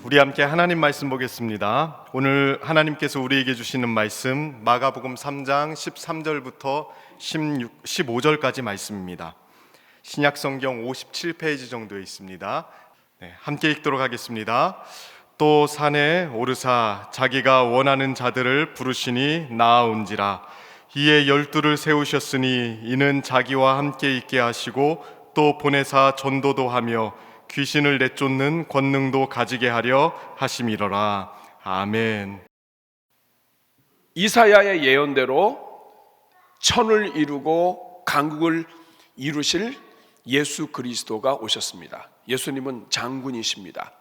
우리 함께 하나님 말씀 보겠습니다. 오늘 하나님께서 우리에게 주시는 말씀 마가복음 3장 13절부터 15절까지 말씀입니다. 신약성경 57페이지 정도에 있습니다. 함께 읽도록 하겠습니다. 또 산에 오르사 자기가 원하는 자들을 부르시니 나아온지라. 이에 12를 세우셨으니 이는 자기와 함께 있게 하시고 또 보내사 전도도 하며 귀신을 내쫓는 권능도 가지게 하려 하심이로라. 아멘. 이사야의 예언대로 천을 이루고 강국을 이루실 예수 그리스도가 오셨습니다. 예수님은 장군이십니다.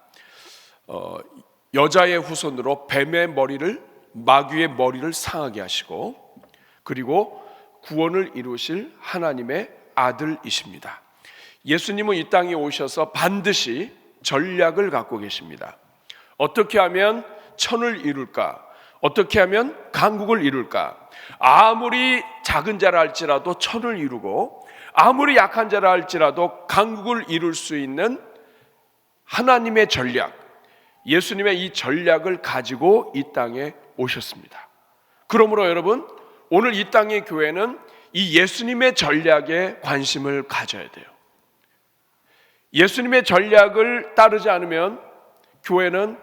여자의 후손으로 뱀의 머리를, 마귀의 머리를 상하게 하시고, 그리고 구원을 이루실 하나님의 아들이십니다. 예수님은 이 땅에 오셔서 반드시 전략을 갖고 계십니다. 어떻게 하면 천을 이룰까? 어떻게 하면 강국을 이룰까? 아무리 작은 자라 할지라도 천을 이루고, 아무리 약한 자라 할지라도 강국을 이룰 수 있는 하나님의 전략, 예수님의 이 전략을 가지고 이 땅에 오셨습니다. 그러므로 여러분, 오늘 이 땅의 교회는 이 예수님의 전략에 관심을 가져야 돼요. 예수님의 전략을 따르지 않으면 교회는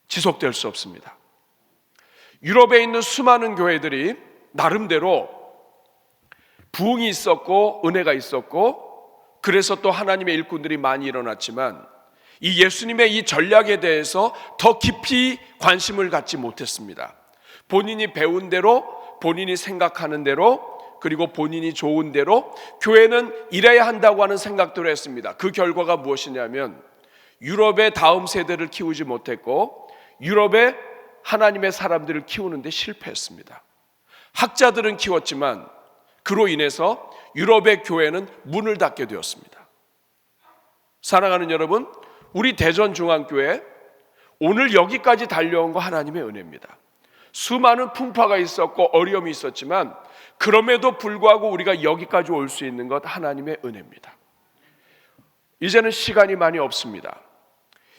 지속될 수 없습니다. 유럽에 있는 수많은 교회들이 나름대로 부흥이 있었고 은혜가 있었고, 그래서 또 하나님의 일꾼들이 많이 일어났지만 이 예수님의 이 전략에 대해서 더 깊이 관심을 갖지 못했습니다. 본인이 배운 대로, 본인이 생각하는 대로, 그리고 본인이 좋은 대로 교회는 이래야 한다고 하는 생각들을 했습니다. 그 결과가 무엇이냐면 유럽의 다음 세대를 키우지 못했고, 유럽의 하나님의 사람들을 키우는데 실패했습니다. 학자들은 키웠지만 그로 인해서 유럽의 교회는 문을 닫게 되었습니다. 사랑하는 여러분, 우리 대전중앙교회 오늘 여기까지 달려온 거 하나님의 은혜입니다. 수많은 풍파가 있었고 어려움이 있었지만 그럼에도 불구하고 우리가 여기까지 올 수 있는 것 하나님의 은혜입니다. 이제는 시간이 많이 없습니다.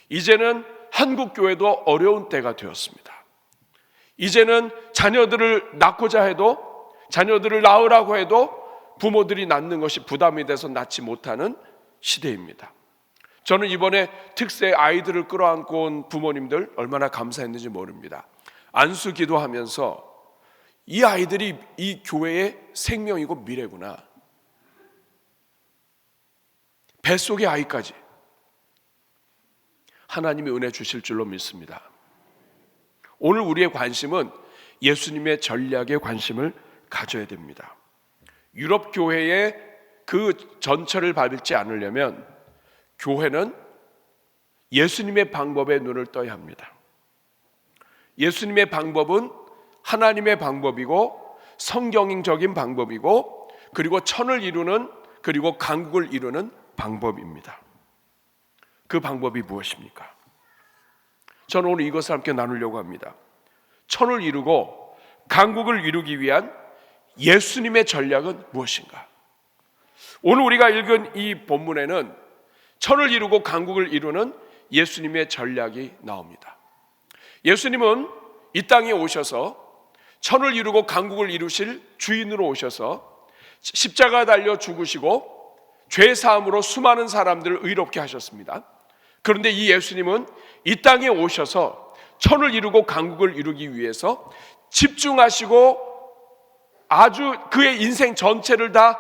이제는 한국교회도 어려운 때가 되었습니다. 이제는 자녀들을 낳고자 해도, 자녀들을 낳으라고 해도 부모들이 낳는 것이 부담이 돼서 낳지 못하는 시대입니다. 저는 이번에 특세 아이들을 끌어안고 온 부모님들 얼마나 감사했는지 모릅니다. 안수 기도하면서 이 아이들이 이 교회의 생명이고 미래구나, 뱃속의 아이까지 하나님이 은혜 주실 줄로 믿습니다. 오늘 우리의 관심은 예수님의 전략에 관심을 가져야 됩니다. 유럽 교회의 그 전철을 밟지 않으려면 교회는 예수님의 방법에 눈을 떠야 합니다. 예수님의 방법은 하나님의 방법이고 성경적인 방법이고, 그리고 천을 이루는, 그리고 강국을 이루는 방법입니다. 그 방법이 무엇입니까? 저는 오늘 이것을 함께 나누려고 합니다. 천을 이루고 강국을 이루기 위한 예수님의 전략은 무엇인가? 오늘 우리가 읽은 이 본문에는 천을 이루고 강국을 이루는 예수님의 전략이 나옵니다. 예수님은 이 땅에 오셔서 천을 이루고 강국을 이루실 주인으로 오셔서 십자가 달려 죽으시고 죄 사함으로 수많은 사람들을 의롭게 하셨습니다. 그런데 이 예수님은 이 땅에 오셔서 천을 이루고 강국을 이루기 위해서 집중하시고 아주 그의 인생 전체를 다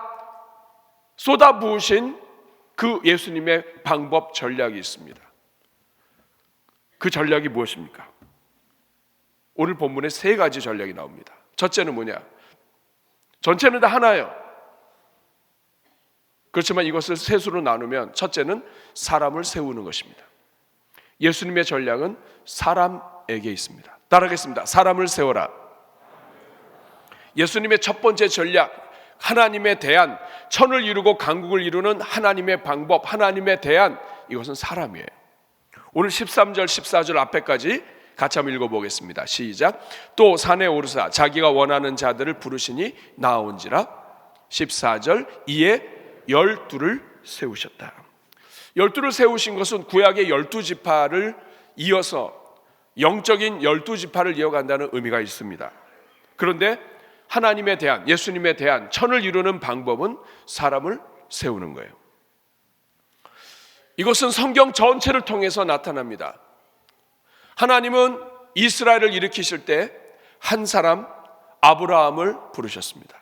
쏟아부으신 그 예수님의 방법, 전략이 있습니다. 그 전략이 무엇입니까? 오늘 본문에 세 가지 전략이 나옵니다. 첫째는 뭐냐? 전체는 다 하나예요. 그렇지만 이것을 셋으로 나누면 첫째는 사람을 세우는 것입니다. 예수님의 전략은 사람에게 있습니다. 따라하겠습니다. 사람을 세워라. 예수님의 첫 번째 전략, 하나님에 대한, 천을 이루고 강국을 이루는 하나님의 방법, 하나님에 대한, 이것은 사람이에요. 오늘 13절 14절 앞에까지 같이 한번 읽어보겠습니다. 시작. 또 산에 오르사 자기가 원하는 자들을 부르시니 나아온지라. 14절. 이에 12를 세우셨다. 열두를 세우신 것은 구약의 12지파를 이어서 영적인 12지파를 이어간다는 의미가 있습니다. 그런데 하나님에 대한, 예수님에 대한 천을 이루는 방법은 사람을 세우는 거예요. 이것은 성경 전체를 통해서 나타납니다. 하나님은 이스라엘을 일으키실 때 한 사람, 아브라함을 부르셨습니다.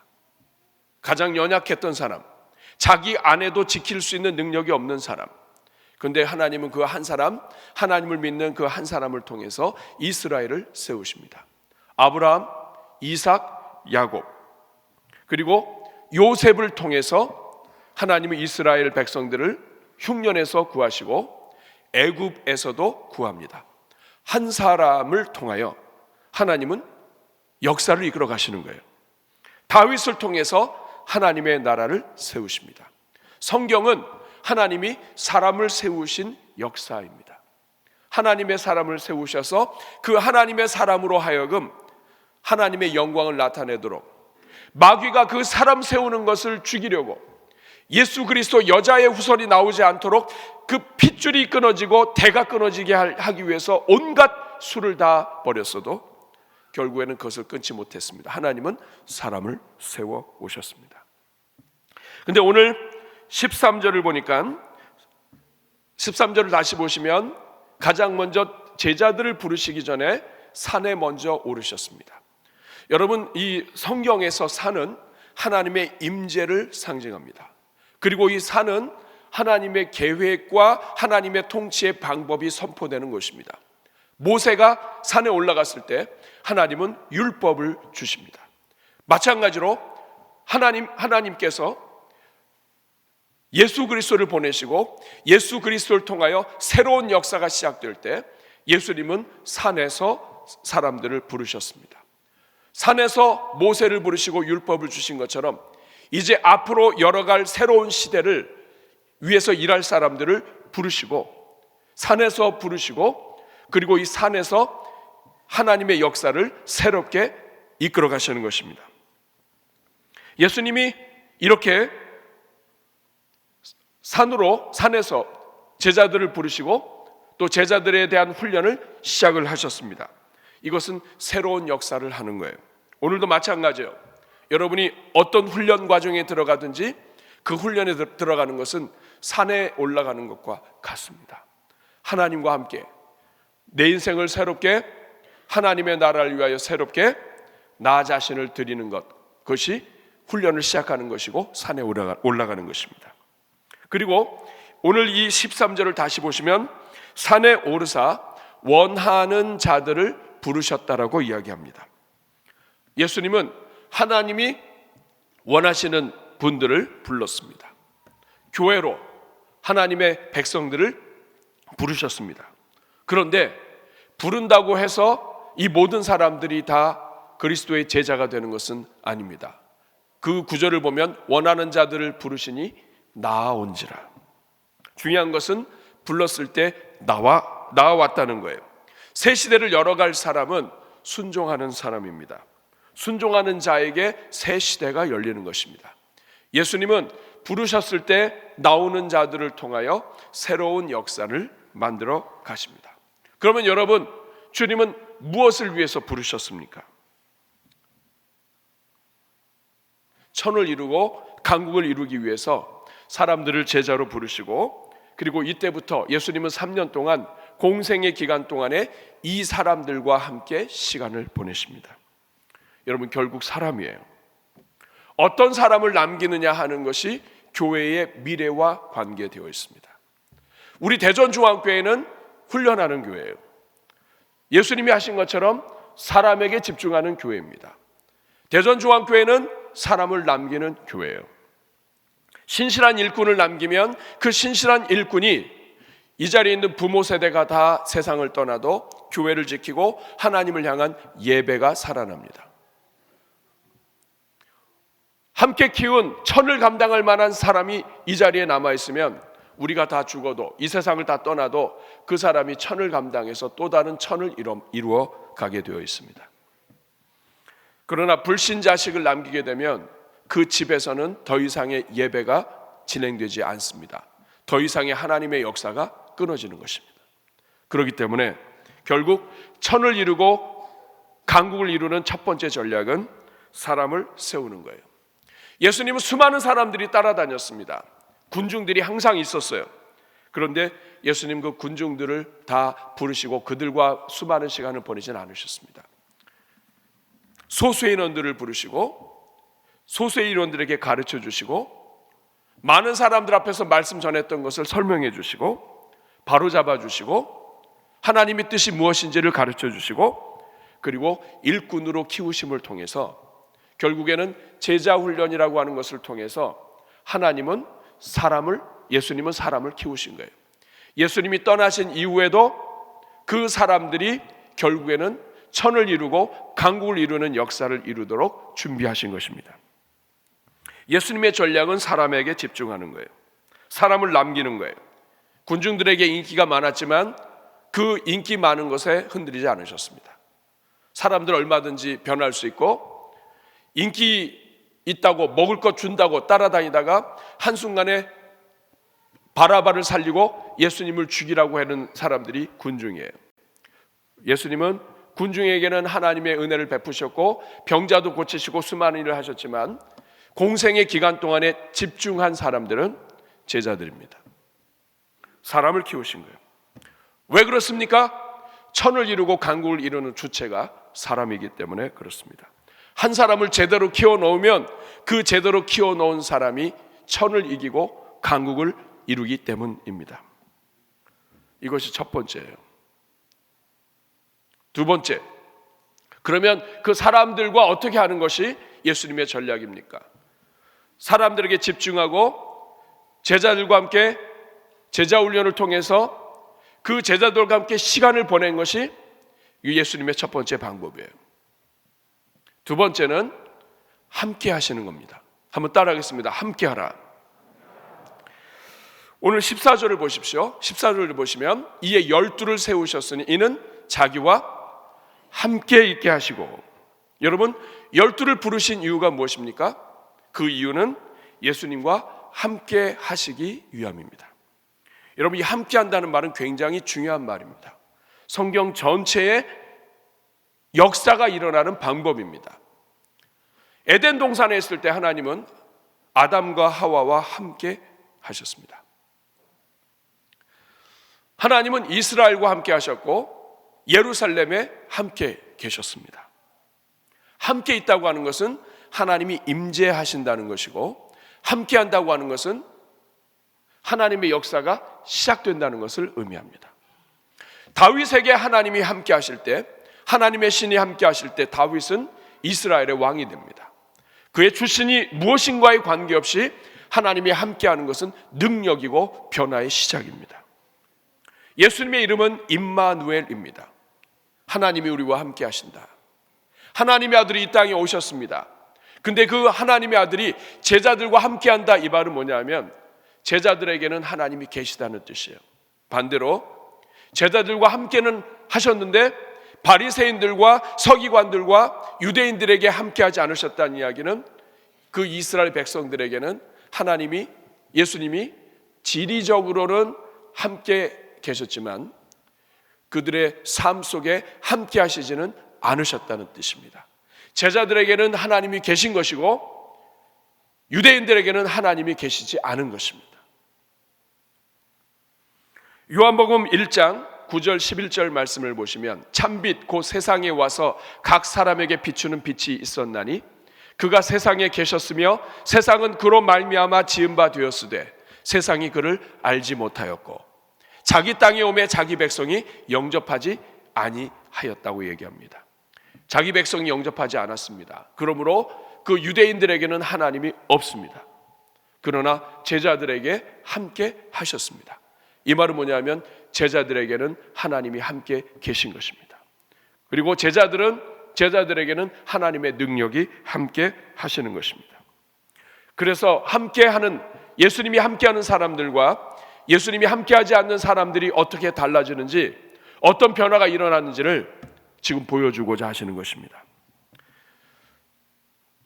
가장 연약했던 사람, 자기 아내도 지킬 수 있는 능력이 없는 사람. 그런데 하나님은 그 한 사람, 하나님을 믿는 그 한 사람을 통해서 이스라엘을 세우십니다. 아브라함, 이삭, 야곱, 그리고 요셉을 통해서 하나님은 이스라엘 백성들을 흉년에서 구하시고 애굽에서도 구합니다. 한 사람을 통하여 하나님은 역사를 이끌어 가시는 거예요. 다윗을 통해서 하나님의 나라를 세우십니다. 성경은 하나님이 사람을 세우신 역사입니다. 하나님의 사람을 세우셔서 그 하나님의 사람으로 하여금 하나님의 영광을 나타내도록, 마귀가 그 사람 세우는 것을 죽이려고 예수 그리스도 여자의 후손이 나오지 않도록 그 핏줄이 끊어지고 대가 끊어지게 하기 위해서 온갖 수를 다 벌였어도 결국에는 그것을 끊지 못했습니다. 하나님은 사람을 세워 오셨습니다. 근데 오늘 13절을 보니까 13절을 다시 보시면 가장 먼저 제자들을 부르시기 전에 산에 먼저 오르셨습니다. 여러분, 이 성경에서 산은 하나님의 임재를 상징합니다. 그리고 이 산은 하나님의 계획과 하나님의 통치의 방법이 선포되는 것입니다. 모세가 산에 올라갔을 때 하나님은 율법을 주십니다. 마찬가지로 하나님께서 예수 그리스도를 보내시고 예수 그리스도를 통하여 새로운 역사가 시작될 때 예수님은 산에서 사람들을 부르셨습니다. 산에서 모세를 부르시고 율법을 주신 것처럼 이제 앞으로 열어갈 새로운 시대를 위해서 일할 사람들을 부르시고 산에서 부르시고, 그리고 이 산에서 하나님의 역사를 새롭게 이끌어 가시는 것입니다. 예수님이 이렇게 산에서 제자들을 부르시고 또 제자들에 대한 훈련을 시작을 하셨습니다. 이것은 새로운 역사를 하는 거예요. 오늘도 마찬가지예요. 여러분이 어떤 훈련 과정에 들어가든지 그 훈련에 들어가는 것은 산에 올라가는 것과 같습니다. 하나님과 함께 내 인생을 새롭게, 하나님의 나라를 위하여 새롭게 나 자신을 드리는 것, 그것이 훈련을 시작하는 것이고 산에 올라가는 것입니다. 그리고 오늘 이 13절을 다시 보시면 산에 오르사 원하는 자들을 부르셨다라고 이야기합니다. 예수님은 하나님이 원하시는 분들을 불렀습니다. 교회로 하나님의 백성들을 부르셨습니다. 그런데 부른다고 해서 이 모든 사람들이 다 그리스도의 제자가 되는 것은 아닙니다. 그 구절을 보면 원하는 자들을 부르시니 나아온지라. 중요한 것은 불렀을 때 나와왔다는 거예요. 새 시대를 열어갈 사람은 순종하는 사람입니다. 순종하는 자에게 새 시대가 열리는 것입니다. 예수님은 부르셨을 때 나오는 자들을 통하여 새로운 역사를 만들어 가십니다. 그러면 여러분, 주님은 무엇을 위해서 부르셨습니까? 천을 이루고 강국을 이루기 위해서 사람들을 제자로 부르시고, 그리고 이때부터 예수님은 3년 동안 공생의 기간 동안에 이 사람들과 함께 시간을 보내십니다. 여러분, 결국 사람이에요. 어떤 사람을 남기느냐 하는 것이 교회의 미래와 관계되어 있습니다. 우리 대전중앙교회는 훈련하는 교회예요. 예수님이 하신 것처럼 사람에게 집중하는 교회입니다. 대전중앙교회는 사람을 남기는 교회예요. 신실한 일꾼을 남기면 그 신실한 일꾼이 이 자리에 있는 부모 세대가 다 세상을 떠나도 교회를 지키고 하나님을 향한 예배가 살아납니다. 함께 키운 천을 감당할 만한 사람이 이 자리에 남아있으면 우리가 다 죽어도, 이 세상을 다 떠나도 그 사람이 천을 감당해서 또 다른 천을 이루어 가게 되어 있습니다. 그러나 불신자식을 남기게 되면 그 집에서는 더 이상의 예배가 진행되지 않습니다. 더 이상의 하나님의 역사가 끊어지는 것입니다. 그렇기 때문에 결국 천을 이루고 강국을 이루는 첫 번째 전략은 사람을 세우는 거예요. 예수님은 수많은 사람들이 따라다녔습니다. 군중들이 항상 있었어요. 그런데 예수님 그 군중들을 다 부르시고 그들과 수많은 시간을 보내지는 않으셨습니다. 소수의 인원들을 부르시고 소수의 인원들에게 가르쳐 주시고 많은 사람들 앞에서 말씀 전했던 것을 설명해 주시고 바로잡아 주시고 하나님의 뜻이 무엇인지를 가르쳐 주시고 그리고 일꾼으로 키우심을 통해서 결국에는 제자 훈련이라고 하는 것을 통해서 예수님은 사람을 키우신 거예요. 예수님이 떠나신 이후에도 그 사람들이 결국에는 천을 이루고 강국을 이루는 역사를 이루도록 준비하신 것입니다. 예수님의 전략은 사람에게 집중하는 거예요. 사람을 남기는 거예요. 군중들에게 인기가 많았지만 그 인기 많은 것에 흔들리지 않으셨습니다. 사람들 얼마든지 변할 수 있고 인기 있다고 먹을 것 준다고 따라다니다가 한순간에 바라바를 살리고 예수님을 죽이라고 하는 사람들이 군중이에요. 예수님은 군중에게는 하나님의 은혜를 베푸셨고 병자도 고치시고 수많은 일을 하셨지만 공생의 기간 동안에 집중한 사람들은 제자들입니다. 사람을 키우신 거예요. 왜 그렇습니까? 천을 이루고 강국을 이루는 주체가 사람이기 때문에 그렇습니다. 한 사람을 제대로 키워놓으면 그 제대로 키워놓은 사람이 천을 이기고 강국을 이루기 때문입니다. 이것이 첫 번째예요. 두 번째, 그러면 그 사람들과 어떻게 하는 것이 예수님의 전략입니까? 사람들에게 집중하고 제자들과 함께 제자 훈련을 통해서 그 제자들과 함께 시간을 보낸 것이 예수님의 첫 번째 방법이에요. 두 번째는 함께 하시는 겁니다. 한번 따라하겠습니다. 함께 하라. 오늘 14절을 보십시오. 14절을 보시면 이에 12를 세우셨으니 이는 자기와 함께 있게 하시고. 여러분 12를 부르신 이유가 무엇입니까? 그 이유는 예수님과 함께 하시기 위함입니다. 여러분 이 함께 한다는 말은 굉장히 중요한 말입니다. 성경 전체에 역사가 일어나는 방법입니다. 에덴 동산에 있을 때 하나님은 아담과 하와와 함께 하셨습니다. 하나님은 이스라엘과 함께 하셨고 예루살렘에 함께 계셨습니다. 함께 있다고 하는 것은 하나님이 임재하신다는 것이고 함께 한다고 하는 것은 하나님의 역사가 시작된다는 것을 의미합니다. 다윗에게 하나님이 함께 하실 때, 하나님의 신이 함께 하실 때 다윗은 이스라엘의 왕이 됩니다. 그의 출신이 무엇인가에 관계없이 하나님이 함께하는 것은 능력이고 변화의 시작입니다. 예수님의 이름은 임마누엘입니다. 하나님이 우리와 함께 하신다. 하나님의 아들이 이 땅에 오셨습니다. 근데 그 하나님의 아들이 제자들과 함께한다, 이 말은 뭐냐면 제자들에게는 하나님이 계시다는 뜻이에요. 반대로 제자들과 함께는 하셨는데 바리새인들과 서기관들과 유대인들에게 함께하지 않으셨다는 이야기는 그 이스라엘 백성들에게는 예수님이 지리적으로는 함께 계셨지만 그들의 삶 속에 함께 하시지는 않으셨다는 뜻입니다. 제자들에게는 하나님이 계신 것이고 유대인들에게는 하나님이 계시지 않은 것입니다. 요한복음 1장 9절 11절 말씀을 보시면 참빛 곧 세상에 와서 각 사람에게 비추는 빛이 있었나니 그가 세상에 계셨으며 세상은 그로 말미암아 지은 바 되었으되 세상이 그를 알지 못하였고 자기 땅에 오매 자기 백성이 영접하지 아니하였다고 얘기합니다. 자기 백성이 영접하지 않았습니다. 그러므로 그 유대인들에게는 하나님이 없습니다. 그러나 제자들에게 함께 하셨습니다. 이 말은 뭐냐면 제자들에게는 하나님이 함께 계신 것입니다. 그리고 제자들에게는 하나님의 능력이 함께 하시는 것입니다. 그래서 함께하는 예수님이 함께하는 사람들과 예수님이 함께하지 않는 사람들이 어떻게 달라지는지 어떤 변화가 일어나는지를 지금 보여주고자 하시는 것입니다.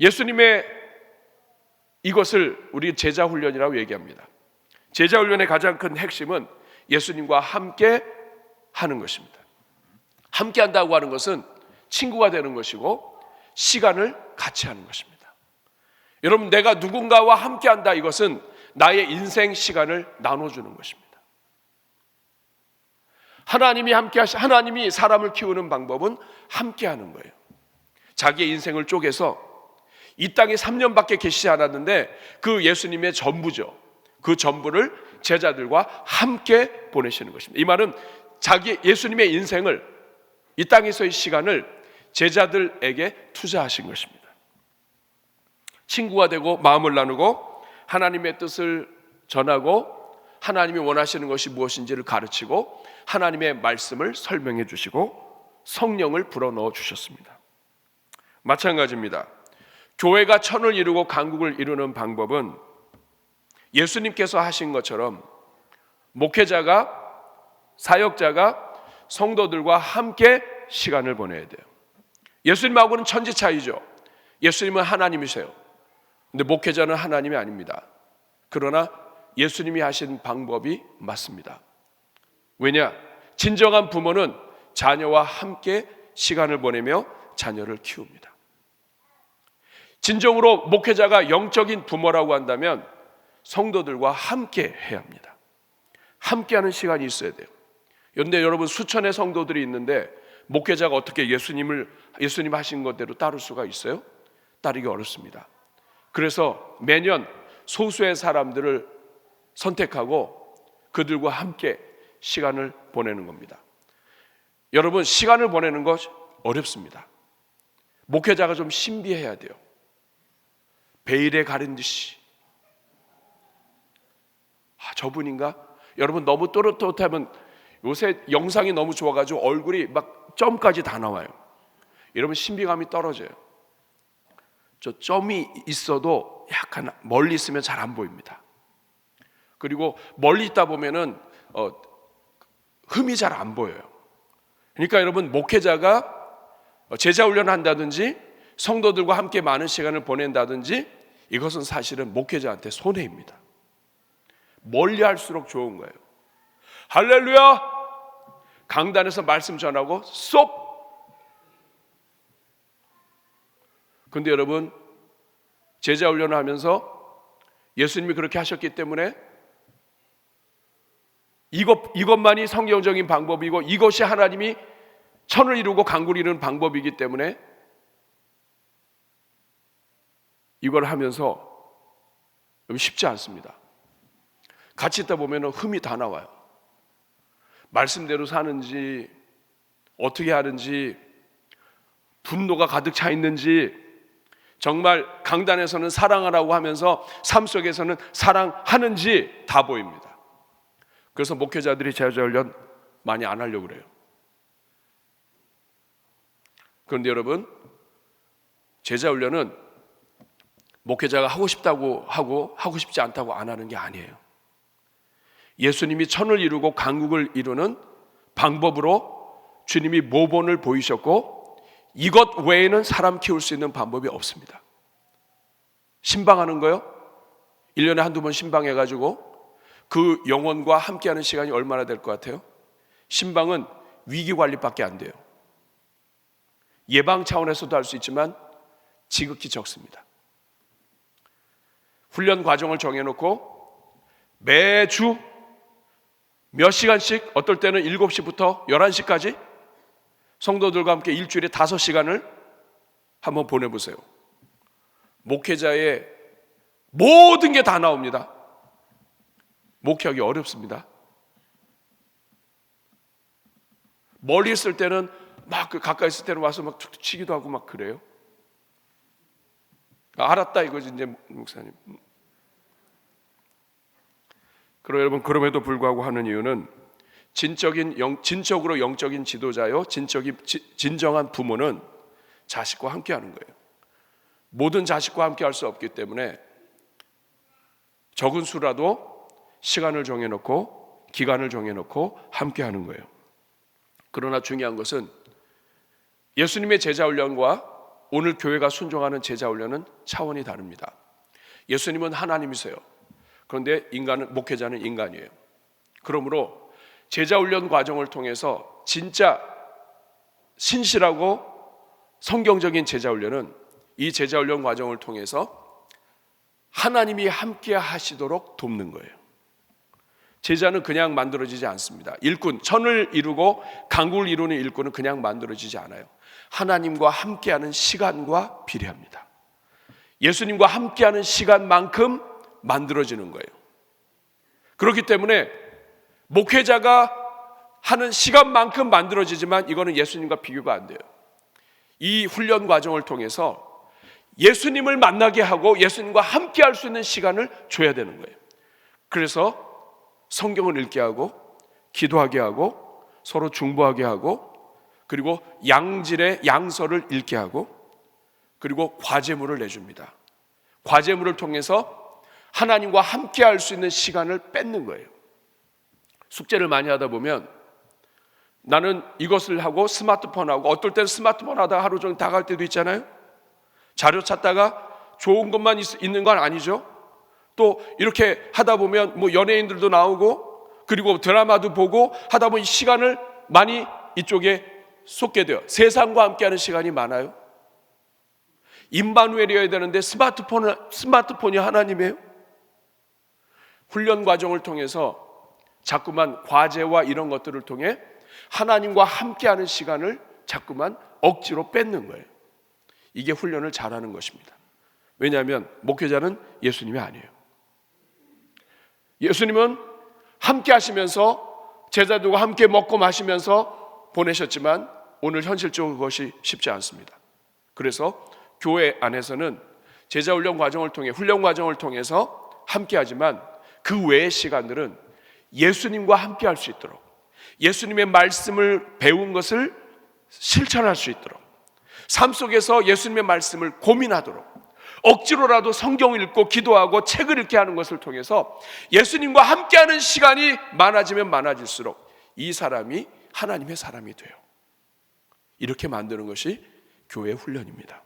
예수님의 이것을 우리 제자 훈련이라고 얘기합니다. 제자 훈련의 가장 큰 핵심은 예수님과 함께 하는 것입니다. 함께 한다고 하는 것은 친구가 되는 것이고 시간을 같이 하는 것입니다. 여러분, 내가 누군가와 함께 한다, 이것은 나의 인생 시간을 나눠주는 것입니다. 하나님이 사람을 키우는 방법은 함께 하는 거예요. 자기의 인생을 쪼개서 이 땅에 3년밖에 계시지 않았는데 그 예수님의 전부죠. 그 전부를 제자들과 함께 보내시는 것입니다. 이 말은 예수님의 인생을, 이 땅에서의 시간을 제자들에게 투자하신 것입니다. 친구가 되고 마음을 나누고 하나님의 뜻을 전하고 하나님이 원하시는 것이 무엇인지를 가르치고 하나님의 말씀을 설명해 주시고 성령을 불어넣어 주셨습니다. 마찬가지입니다. 교회가 천을 이루고 강국을 이루는 방법은 예수님께서 하신 것처럼 목회자가, 사역자가 성도들과 함께 시간을 보내야 돼요. 예수님하고는 천지 차이죠. 예수님은 하나님이세요. 근데 목회자는 하나님이 아닙니다. 그러나 예수님이 하신 방법이 맞습니다. 왜냐? 진정한 부모는 자녀와 함께 시간을 보내며 자녀를 키웁니다. 진정으로 목회자가 영적인 부모라고 한다면 성도들과 함께 해야 합니다. 함께하는 시간이 있어야 돼요. 그런데 여러분, 수천의 성도들이 있는데 목회자가 어떻게 예수님 하신 것대로 따를 수가 있어요? 따르기 어렵습니다. 그래서 매년 소수의 사람들을 선택하고 그들과 함께 시간을 보내는 겁니다. 여러분, 시간을 보내는 것 어렵습니다. 목회자가 좀 신비해야 돼요. 베일에 가린 듯이. 저분인가? 여러분, 너무 또렷하면 요새 영상이 너무 좋아가지고 얼굴이 막 점까지 다 나와요. 여러분, 신비감이 떨어져요. 저 점이 있어도 약간 멀리 있으면 잘 안 보입니다. 그리고 멀리 있다 보면은 흠이 잘 안 보여요. 그러니까 여러분, 목회자가 제자 훈련을 한다든지 성도들과 함께 많은 시간을 보낸다든지 이것은 사실은 목회자한테 손해입니다. 멀리 할수록 좋은 거예요. 할렐루야! 강단에서 말씀 전하고 쏙! 근데 여러분, 제자 훈련을 하면서 예수님이 그렇게 하셨기 때문에 이것만이 성경적인 방법이고 이것이 하나님이 천을 이루고 강구를 이루는 방법이기 때문에 이걸 하면서 쉽지 않습니다. 같이 있다 보면 흠이 다 나와요. 말씀대로 사는지 어떻게 하는지 분노가 가득 차 있는지 정말 강단에서는 사랑하라고 하면서 삶 속에서는 사랑하는지 다 보입니다. 그래서 목회자들이 제자 훈련 많이 안 하려고 그래요. 그런데 여러분, 제자 훈련은 목회자가 하고 싶다고 하고 하고 싶지 않다고 안 하는 게 아니에요. 예수님이 천을 이루고 강국을 이루는 방법으로 주님이 모본을 보이셨고 이것 외에는 사람 키울 수 있는 방법이 없습니다. 신방하는 거요? 1년에 한두 번 신방해가지고 그 영혼과 함께하는 시간이 얼마나 될 것 같아요? 신방은 위기관리밖에 안 돼요. 예방 차원에서도 할 수 있지만 지극히 적습니다. 훈련 과정을 정해놓고 매주 몇 시간씩, 어떨 때는 7시부터 11시까지 성도들과 함께 일주일에 5시간을 한번 보내보세요. 목회자의 모든 게 다 나옵니다. 목회하기 어렵습니다. 멀리 있을 때는 막 가까이 있을 때는 와서 막 툭툭 치기도 하고 막 그래요. 알았다 이거지 이제 목사님. 그럼 여러분, 그럼에도 불구하고 하는 이유는 진적으로 영적인 지도자요, 진정한 부모는 자식과 함께하는 거예요. 모든 자식과 함께할 수 없기 때문에 적은 수라도 시간을 정해놓고 기간을 정해놓고 함께하는 거예요. 그러나 중요한 것은 예수님의 제자훈련과 오늘 교회가 순종하는 제자훈련은 차원이 다릅니다. 예수님은 하나님이세요. 그런데 목회자는 인간이에요. 그러므로 제자 훈련 과정을 통해서 진짜 신실하고 성경적인 제자 훈련은 이 제자 훈련 과정을 통해서 하나님이 함께 하시도록 돕는 거예요. 제자는 그냥 만들어지지 않습니다. 일꾼, 천을 이루고 강국을 이루는 일꾼은 그냥 만들어지지 않아요. 하나님과 함께하는 시간과 비례합니다. 예수님과 함께하는 시간만큼 만들어지는 거예요. 그렇기 때문에 목회자가 하는 시간만큼 만들어지지만 이거는 예수님과 비교가 안 돼요. 이 훈련 과정을 통해서 예수님을 만나게 하고 예수님과 함께할 수 있는 시간을 줘야 되는 거예요. 그래서 성경을 읽게 하고 기도하게 하고 서로 중보하게 하고 그리고 양서를 읽게 하고 그리고 과제물을 내줍니다. 과제물을 통해서 하나님과 함께 할 수 있는 시간을 뺏는 거예요. 숙제를 많이 하다 보면 나는 이것을 하고 스마트폰 하고 어떨 땐 스마트폰 하다가 하루 종일 다 갈 때도 있잖아요. 자료 찾다가 좋은 것만 있는 건 아니죠. 또 이렇게 하다 보면 뭐 연예인들도 나오고 그리고 드라마도 보고 하다 보면 시간을 많이 이쪽에 쏟게 돼요. 세상과 함께하는 시간이 많아요. 임마누엘이어야 되는데 스마트폰이 하나님이에요. 훈련 과정을 통해서 자꾸만 과제와 이런 것들을 통해 하나님과 함께하는 시간을 자꾸만 억지로 뺏는 거예요. 이게 훈련을 잘하는 것입니다. 왜냐하면 목회자는 예수님이 아니에요. 예수님은 함께 하시면서 제자들과 함께 먹고 마시면서 보내셨지만 오늘 현실적으로 그것이 쉽지 않습니다. 그래서 교회 안에서는 제자 훈련 과정을 통해서 함께 하지만 그 외의 시간들은 예수님과 함께 할 수 있도록 예수님의 말씀을 배운 것을 실천할 수 있도록 삶 속에서 예수님의 말씀을 고민하도록 억지로라도 성경을 읽고 기도하고 책을 읽게 하는 것을 통해서 예수님과 함께하는 시간이 많아지면 많아질수록 이 사람이 하나님의 사람이 돼요. 이렇게 만드는 것이 교회 훈련입니다.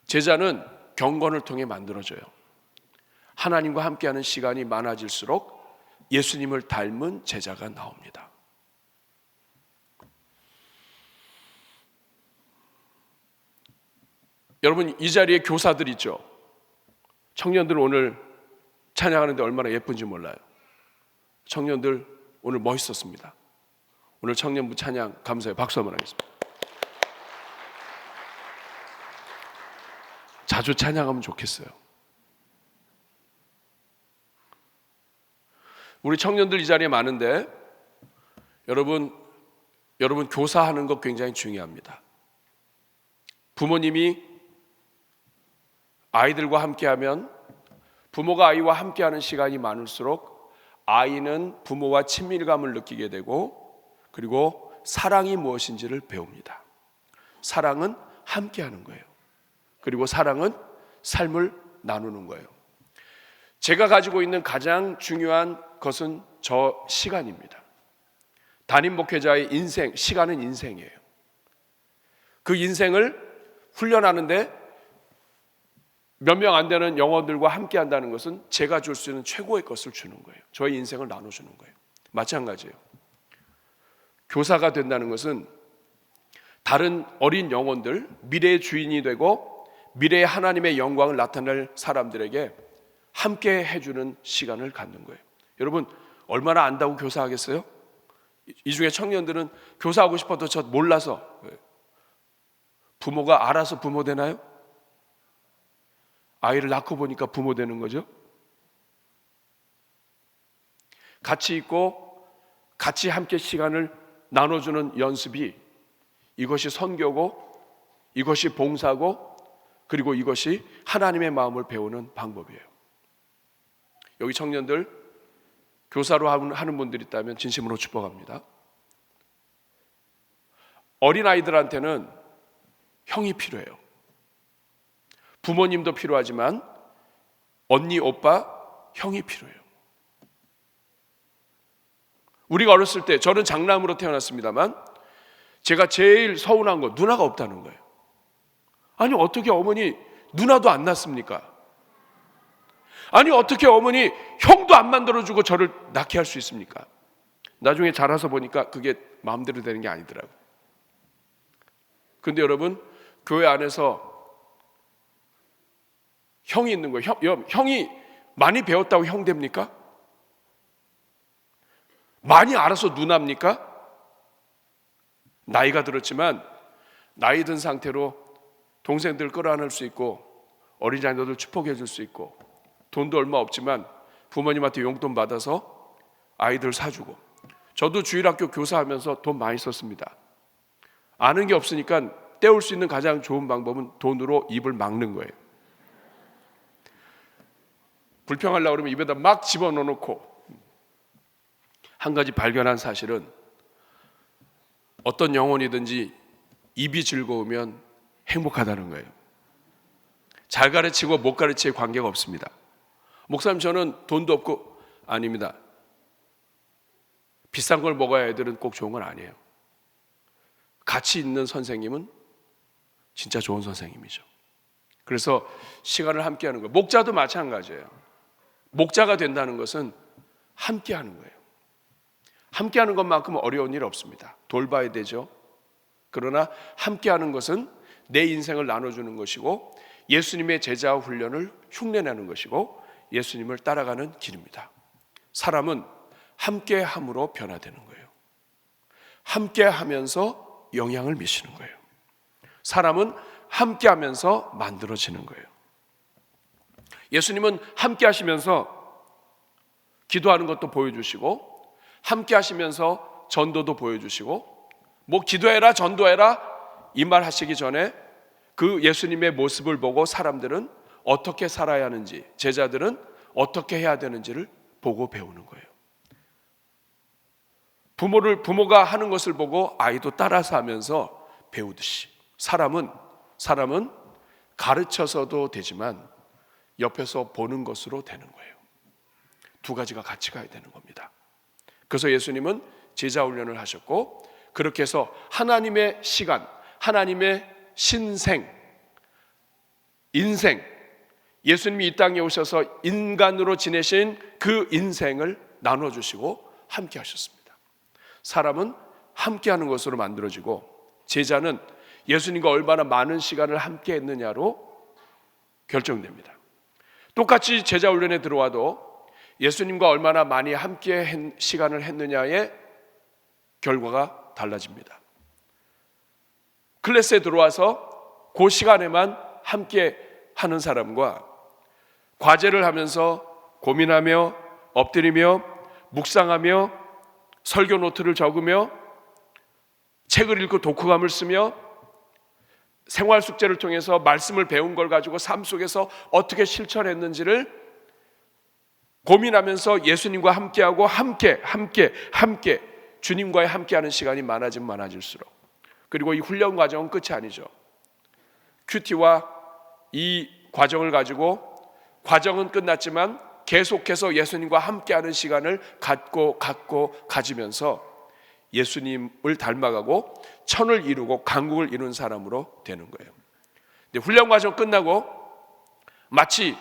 제자는 경건을 통해 만들어져요. 하나님과 함께하는 시간이 많아질수록 예수님을 닮은 제자가 나옵니다. 여러분, 이 자리에 교사들 있죠? 청년들 오늘 찬양하는데 얼마나 예쁜지 몰라요. 청년들 오늘 멋있었습니다. 오늘 청년부 찬양 감사해요. 박수 한번 하겠습니다. 자주 찬양하면 좋겠어요. 우리 청년들 이 자리에 많은데 여러분 교사하는 것 굉장히 중요합니다. 부모님이 아이들과 함께하면 부모가 아이와 함께하는 시간이 많을수록 아이는 부모와 친밀감을 느끼게 되고 그리고 사랑이 무엇인지를 배웁니다. 사랑은 함께하는 거예요. 그리고 사랑은 삶을 나누는 거예요. 제가 가지고 있는 가장 중요한 것은 저 시간입니다. 담임 목회자의 인생, 시간은 인생이에요. 그 인생을 훈련하는데 몇 명 안 되는 영혼들과 함께 한다는 것은 제가 줄 수 있는 최고의 것을 주는 거예요. 저의 인생을 나눠주는 거예요. 마찬가지예요. 교사가 된다는 것은 다른 어린 영혼들, 미래의 주인이 되고 미래의 하나님의 영광을 나타낼 사람들에게 함께 해주는 시간을 갖는 거예요. 여러분, 얼마나 안다고 교사하겠어요? 이 중에 청년들은 교사하고 싶어도 저 몰라서 부모가 알아서 부모 되나요? 아이를 낳고 보니까 부모 되는 거죠. 같이 있고 같이 함께 시간을 나눠주는 연습이 이것이 선교고 이것이 봉사고 그리고 이것이 하나님의 마음을 배우는 방법이에요. 여기 청년들 교사로 하는 분들이 있다면 진심으로 축복합니다. 어린아이들한테는 형이 필요해요. 부모님도 필요하지만 언니, 오빠, 형이 필요해요. 우리가 어렸을 때 저는 장남으로 태어났습니다만 제가 제일 서운한 건 누나가 없다는 거예요. 아니 어떻게 어머니 누나도 안 낳습니까? 아니 어떻게 어머니 형도 안 만들어주고 저를 낳게 할 수 있습니까? 나중에 자라서 보니까 그게 마음대로 되는 게 아니더라고요. 근데 여러분, 교회 안에서 형이 있는 거예요. 형이 많이 배웠다고 형 됩니까? 많이 알아서 누나입니까? 나이가 들었지만 나이 든 상태로 동생들 끌어안을 수 있고 어린 자녀들 축복해 줄 수 있고 돈도 얼마 없지만 부모님한테 용돈 받아서 아이들 사주고, 저도 주일학교 교사하면서 돈 많이 썼습니다. 아는 게 없으니까 때울 수 있는 가장 좋은 방법은 돈으로 입을 막는 거예요. 불평하려고 그러면 입에다 막 집어넣어 놓고. 한 가지 발견한 사실은 어떤 영혼이든지 입이 즐거우면 행복하다는 거예요. 잘 가르치고 못 가르치에 관계가 없습니다. 목사님, 저는 돈도 없고. 아닙니다. 비싼 걸 먹어야 애들은 꼭 좋은 건 아니에요. 가치 있는 선생님은 진짜 좋은 선생님이죠. 그래서 시간을 함께 하는 거예요. 목자도 마찬가지예요. 목자가 된다는 것은 함께 하는 거예요. 함께 하는 것만큼 어려운 일 없습니다. 돌봐야 되죠. 그러나 함께 하는 것은 내 인생을 나눠주는 것이고 예수님의 제자 훈련을 흉내내는 것이고 예수님을 따라가는 길입니다. 사람은 함께 함으로 변화되는 거예요. 함께 하면서 영향을 미치는 거예요. 사람은 함께 하면서 만들어지는 거예요. 예수님은 함께 하시면서 기도하는 것도 보여주시고 함께 하시면서 전도도 보여주시고, 뭐 기도해라 전도해라 이 말 하시기 전에 그 예수님의 모습을 보고 사람들은 어떻게 살아야 하는지, 제자들은 어떻게 해야 되는지를 보고 배우는 거예요. 부모가 하는 것을 보고 아이도 따라서 하면서 배우듯이 사람은 가르쳐서도 되지만 옆에서 보는 것으로 되는 거예요. 두 가지가 같이 가야 되는 겁니다. 그래서 예수님은 제자 훈련을 하셨고, 그렇게 해서 하나님의 시간, 하나님의 신생, 인생, 예수님이 이 땅에 오셔서 인간으로 지내신 그 인생을 나눠주시고 함께 하셨습니다. 사람은 함께하는 것으로 만들어지고, 제자는 예수님과 얼마나 많은 시간을 함께 했느냐로 결정됩니다. 똑같이 제자 훈련에 들어와도 예수님과 얼마나 많이 함께 시간을 했느냐의 결과가 달라집니다. 클래스에 들어와서 그 시간에만 함께 하는 사람과 과제를 하면서 고민하며 엎드리며 묵상하며 설교 노트를 적으며 책을 읽고 독후감을 쓰며 생활 숙제를 통해서 말씀을 배운 걸 가지고 삶 속에서 어떻게 실천했는지를 고민하면서 예수님과 함께하고 함께 주님과의 함께하는 시간이 많아지면 많아질수록, 그리고 이 훈련 과정은 끝이 아니죠. 큐티와 이 과정을 가지고 과정은 끝났지만 계속해서 예수님과 함께하는 시간을 가지면서 예수님을 닮아가고 천을 이루고 강국을 이룬 사람으로 되는 거예요. 근데 훈련 과정 끝나고 마치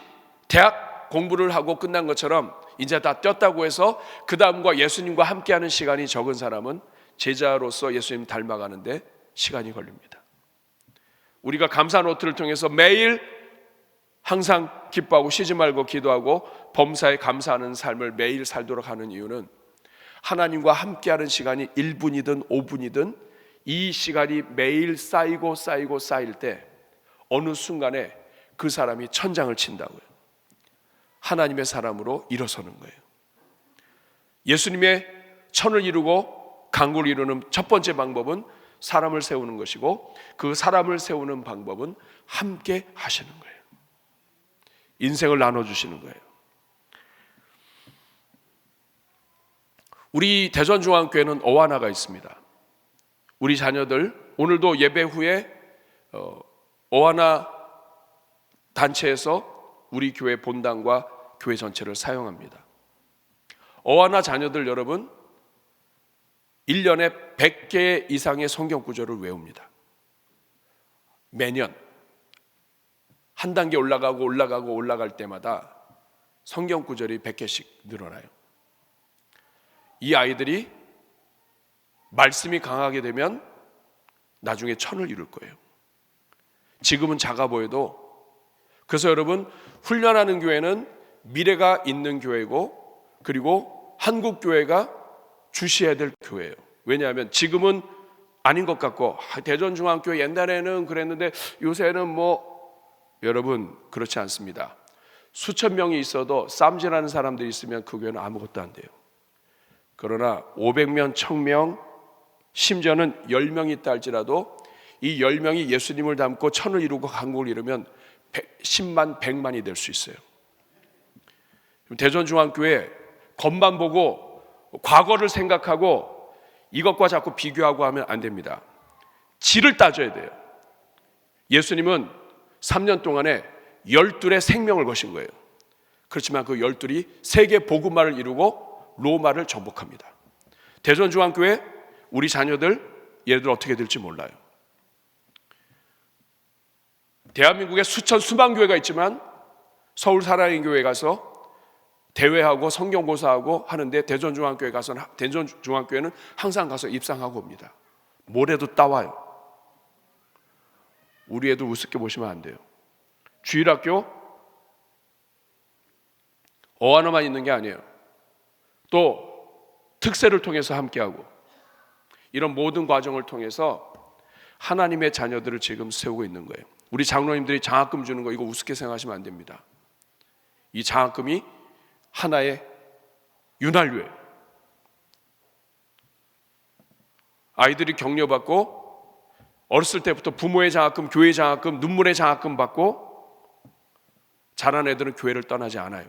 대학 공부를 하고 끝난 것처럼 이제 다 떴다고 해서 그 다음과 예수님과 함께하는 시간이 적은 사람은 제자로서 예수님 닮아가는데 시간이 걸립니다. 우리가 감사 노트를 통해서 매일 항상 기뻐하고 쉬지 말고 기도하고 범사에 감사하는 삶을 매일 살도록 하는 이유는 하나님과 함께하는 시간이 1분이든 5분이든 이 시간이 매일 쌓일 때 어느 순간에 그 사람이 천장을 친다고요. 하나님의 사람으로 일어서는 거예요. 예수님의 천을 이루고 강구를 이루는 첫 번째 방법은 사람을 세우는 것이고, 그 사람을 세우는 방법은 함께 하시는 거예요. 인생을 나눠주시는 거예요. 우리 대전중앙교회는 어와나가 있습니다. 우리 자녀들 오늘도 예배 후에 어와나 단체에서 우리 교회 본당과 교회 전체를 사용합니다. 어와나 자녀들 여러분 1년에 100개 이상의 성경 구절을 외웁니다. 매년 한 단계 올라갈 때마다 성경 구절이 100개씩 늘어나요. 이 아이들이 말씀이 강하게 되면 나중에 천을 이룰 거예요. 지금은 작아 보여도. 그래서 여러분, 훈련하는 교회는 미래가 있는 교회고, 그리고 한국 교회가 주시해야 될 교회예요. 왜냐하면 지금은 아닌 것 같고, 대전중앙교회 옛날에는 그랬는데 요새는 여러분, 그렇지 않습니다. 수천 명이 있어도 쌈질하는 사람들이 있으면 그 교회는 아무것도 안 돼요. 그러나 500명, 1000명, 심지어는 10명이 있다 할지라도 이 10명이 예수님을 닮고 천을 이루고 강국을 이루면 10만, 100만이 될 수 있어요. 대전중앙교회 겉만 보고 과거를 생각하고 이것과 자꾸 비교하고 하면 안 됩니다. 질을 따져야 돼요. 예수님은 3년 동안에 12의 생명을 거신 거예요. 그렇지만 그 12이 세계 복음화를 이루고 로마를 정복합니다. 대전중앙교회 우리 자녀들, 얘들 어떻게 될지 몰라요. 대한민국에 수만 교회가 있지만 서울 사랑의 교회 가서 대회하고 성경고사하고 하는데 대전중앙교회는 항상 가서 입상하고 옵니다. 모레도 따와요. 우리 애들 우습게 보시면 안 돼요. 주일학교 어하나만 있는 게 아니에요. 또 특세를 통해서 함께하고 이런 모든 과정을 통해서 하나님의 자녀들을 지금 세우고 있는 거예요. 우리 장로님들이 장학금 주는 거 이거 우습게 생각하시면 안 됩니다. 이 장학금이 하나의 윤활유예요. 아이들이 격려받고 어렸을 때부터 부모의 장학금, 교회의 장학금, 눈물의 장학금 받고 자란 애들은 교회를 떠나지 않아요.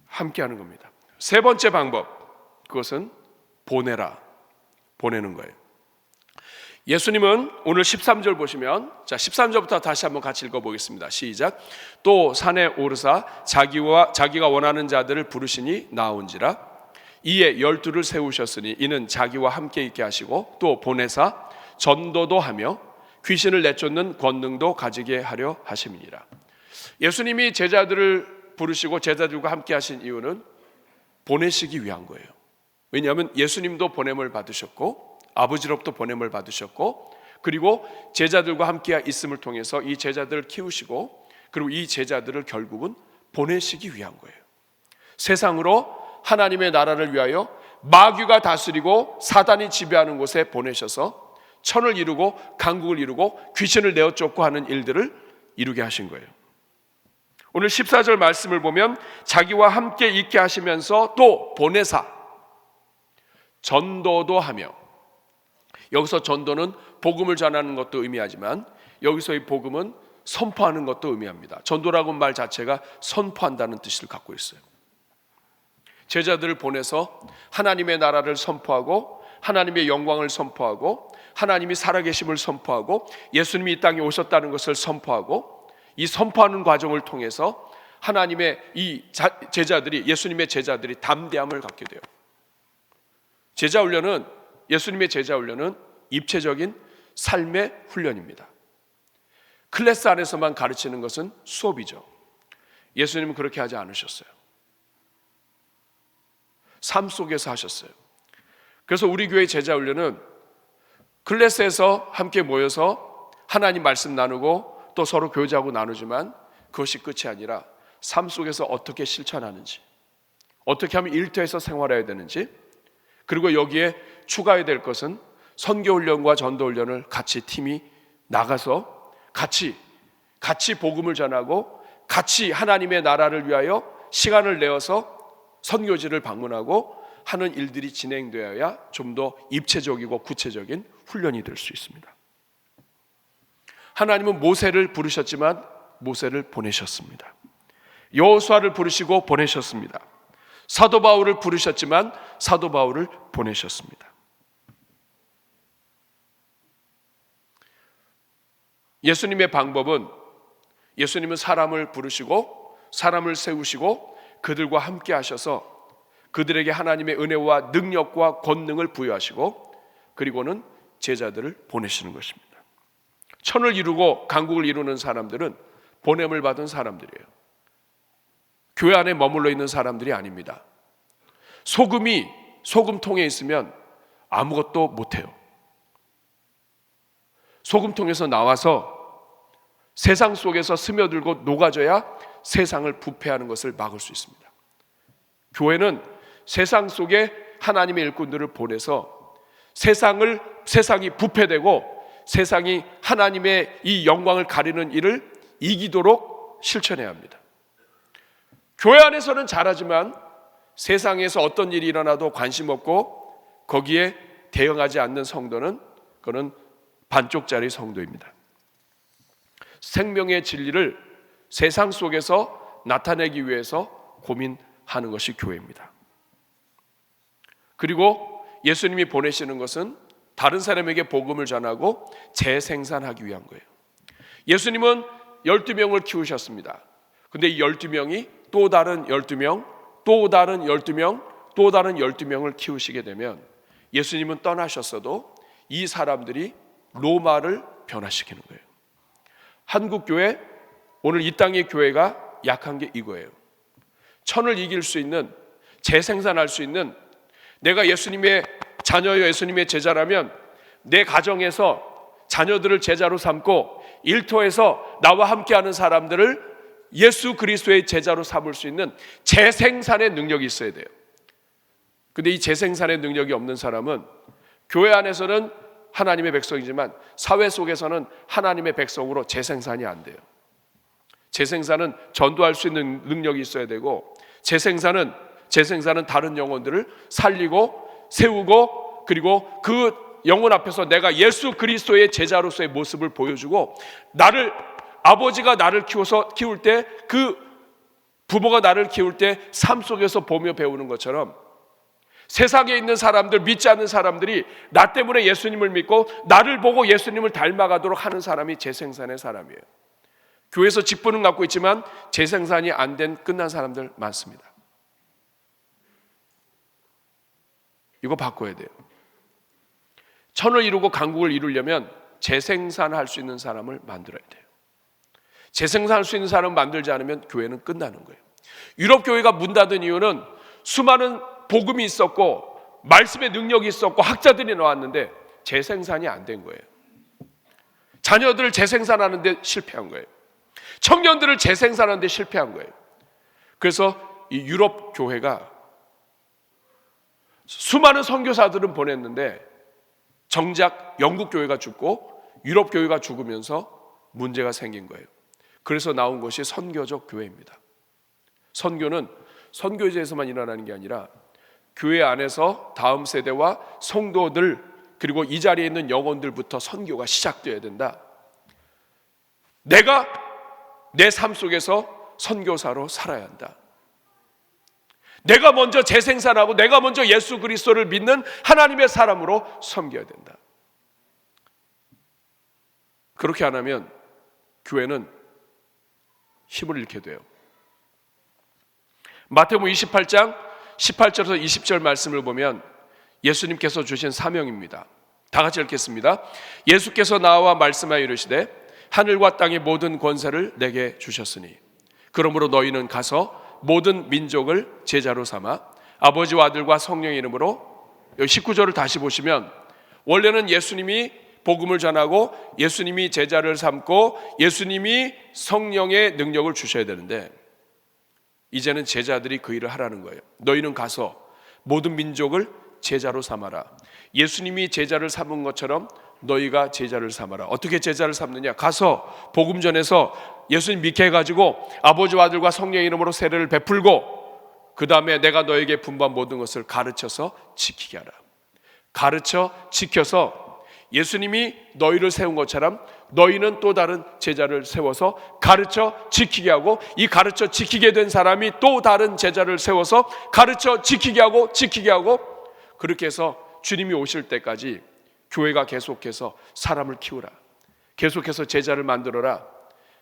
함께하는 겁니다. 세 번째 방법, 그것은 보내는 거예요. 예수님은 오늘 13절 보시면, 자 13절부터 다시 한번 같이 읽어보겠습니다. 시작. 또 산에 오르사 자기가 원하는 자들을 부르시니 나온지라. 이에 12를 세우셨으니 이는 자기와 함께 있게 하시고 또 보내사 전도도 하며 귀신을 내쫓는 권능도 가지게 하려 하심이니라. 예수님이 제자들을 부르시고 제자들과 함께 하신 이유는 보내시기 위한 거예요. 왜냐하면 예수님도 보냄을 받으셨고 아버지로부터 보냄을 받으셨고, 그리고 제자들과 함께 있음을 통해서 이 제자들을 키우시고, 그리고 이 제자들을 결국은 보내시기 위한 거예요. 세상으로 하나님의 나라를 위하여 마귀가 다스리고 사단이 지배하는 곳에 보내셔서 천을 이루고 강국을 이루고 귀신을 내어 쫓고 하는 일들을 이루게 하신 거예요. 오늘 14절 말씀을 보면 자기와 함께 있게 하시면서 또 보내사 전도도 하며, 여기서 전도는 복음을 전하는 것도 의미하지만 여기서 이 복음은 선포하는 것도 의미합니다. 전도라고 말 자체가 선포한다는 뜻을 갖고 있어요. 제자들을 보내서 하나님의 나라를 선포하고 하나님의 영광을 선포하고 하나님이 살아계심을 선포하고 예수님이 이 땅에 오셨다는 것을 선포하고, 이 선포하는 과정을 통해서 하나님의 이 제자들이, 예수님의 제자들이 담대함을 갖게 돼요. 제자 훈련은, 예수님의 제자 훈련은 입체적인 삶의 훈련입니다. 클래스 안에서만 가르치는 것은 수업이죠. 예수님은 그렇게 하지 않으셨어요. 삶 속에서 하셨어요. 그래서 우리 교회 제자 훈련은 클래스에서 함께 모여서 하나님 말씀 나누고 또 서로 교제하고 나누지만 그것이 끝이 아니라 삶 속에서 어떻게 실천하는지, 어떻게 하면 일터에서 생활해야 되는지, 그리고 여기에 추가해야 될 것은 선교훈련과 전도훈련을 같이 팀이 나가서 같이 복음을 전하고 같이 하나님의 나라를 위하여 시간을 내어서 선교지를 방문하고 하는 일들이 진행되어야 좀 더 입체적이고 구체적인 훈련이 될 수 있습니다. 하나님은 모세를 부르셨지만 모세를 보내셨습니다. 여호수아를 부르시고 보내셨습니다. 사도 바울을 부르셨지만 사도 바울을 보내셨습니다. 예수님의 방법은, 예수님은 사람을 부르시고 사람을 세우시고 그들과 함께 하셔서 그들에게 하나님의 은혜와 능력과 권능을 부여하시고 그리고는 제자들을 보내시는 것입니다. 천을 이루고 강국을 이루는 사람들은 보냄을 받은 사람들이에요. 교회 안에 머물러 있는 사람들이 아닙니다. 소금이 소금통에 있으면 아무것도 못해요. 소금통에서 나와서 세상 속에서 스며들고 녹아져야 세상을 부패하는 것을 막을 수 있습니다. 교회는 세상 속에 하나님의 일꾼들을 보내서 세상이 부패되고 세상이 하나님의 이 영광을 가리는 일을 이기도록 실천해야 합니다. 교회 안에서는 잘하지만 세상에서 어떤 일이 일어나도 관심 없고 거기에 대응하지 않는 성도는 그는 반쪽짜리 성도입니다. 생명의 진리를 세상 속에서 나타내기 위해서 고민하는 것이 교회입니다. 그리고 예수님이 보내시는 것은 다른 사람에게 복음을 전하고 재생산하기 위한 거예요. 예수님은 12명을 키우셨습니다. 근데 이 12명이 또 다른 12명, 또 다른 12명, 또 다른 12명을 키우시게 되면 예수님은 떠나셨어도 이 사람들이 로마를 변화시키는 거예요. 한국교회, 오늘 이 땅의 교회가 약한 게 이거예요. 천을 이길 수 있는, 재생산할 수 있는, 내가 예수님의 자녀요 예수님의 제자라면 내 가정에서 자녀들을 제자로 삼고 일터에서 나와 함께하는 사람들을 예수 그리스도의 제자로 삼을 수 있는 재생산의 능력이 있어야 돼요. 근데 이 재생산의 능력이 없는 사람은 교회 안에서는 하나님의 백성이지만 사회 속에서는 하나님의 백성으로 재생산이 안 돼요. 재생산은 전도할 수 있는 능력이 있어야 되고 재생산은 다른 영혼들을 살리고 세우고 그리고 그 영혼 앞에서 내가 예수 그리스도의 제자로서의 모습을 보여주고 아버지가 나를 키울 때 그 부모가 나를 키울 때 삶 속에서 보며 배우는 것처럼 세상에 있는 사람들, 믿지 않는 사람들이 나 때문에 예수님을 믿고 나를 보고 예수님을 닮아가도록 하는 사람이 재생산의 사람이에요. 교회에서 직분은 갖고 있지만 재생산이 안 된 끝난 사람들 많습니다. 이거 바꿔야 돼요. 천을 이루고 강국을 이루려면 재생산할 수 있는 사람을 만들어야 돼요. 재생산할 수 있는 사람을 만들지 않으면 교회는 끝나는 거예요. 유럽 교회가 문 닫은 이유는 수많은 복음이 있었고 말씀의 능력이 있었고 학자들이 나왔는데 재생산이 안 된 거예요. 자녀들을 재생산하는 데 실패한 거예요. 청년들을 재생산하는 데 실패한 거예요. 그래서 이 유럽 교회가 수많은 선교사들은 보냈는데 정작 영국 교회가 죽고 유럽 교회가 죽으면서 문제가 생긴 거예요. 그래서 나온 것이 선교적 교회입니다. 선교는 선교제에서만 일어나는 게 아니라 교회 안에서 다음 세대와 성도들 그리고 이 자리에 있는 영혼들부터 선교가 시작되어야 된다. 내가 내 삶 속에서 선교사로 살아야 한다. 내가 먼저 재생산하고 내가 먼저 예수 그리스도를 믿는 하나님의 사람으로 섬겨야 된다. 그렇게 안 하면 교회는 힘을 잃게 돼요. 마태복음 28장 18절에서 20절 말씀을 보면 예수님께서 주신 사명입니다. 다 같이 읽겠습니다. 예수께서 나와 말씀하여 이르시되 하늘과 땅의 모든 권세를 내게 주셨으니 그러므로 너희는 가서 모든 민족을 제자로 삼아 아버지와 아들과 성령의 이름으로, 여기 19절을 다시 보시면 원래는 예수님이 복음을 전하고 예수님이 제자를 삼고 예수님이 성령의 능력을 주셔야 되는데 이제는 제자들이 그 일을 하라는 거예요. 너희는 가서 모든 민족을 제자로 삼아라. 예수님이 제자를 삼은 것처럼 너희가 제자를 삼아라. 어떻게 제자를 삼느냐? 가서 복음 전해서 예수님 믿게 해가지고 아버지와 아들과 성령의 이름으로 세례를 베풀고 그 다음에 내가 너에게 분부한 모든 것을 가르쳐서 지키게 하라. 가르쳐 지켜서 예수님이 너희를 세운 것처럼 너희는 또 다른 제자를 세워서 가르쳐 지키게 하고 이 가르쳐 지키게 된 사람이 또 다른 제자를 세워서 가르쳐 지키게 하고 그렇게 해서 주님이 오실 때까지 교회가 계속해서 사람을 키우라. 계속해서 제자를 만들어라.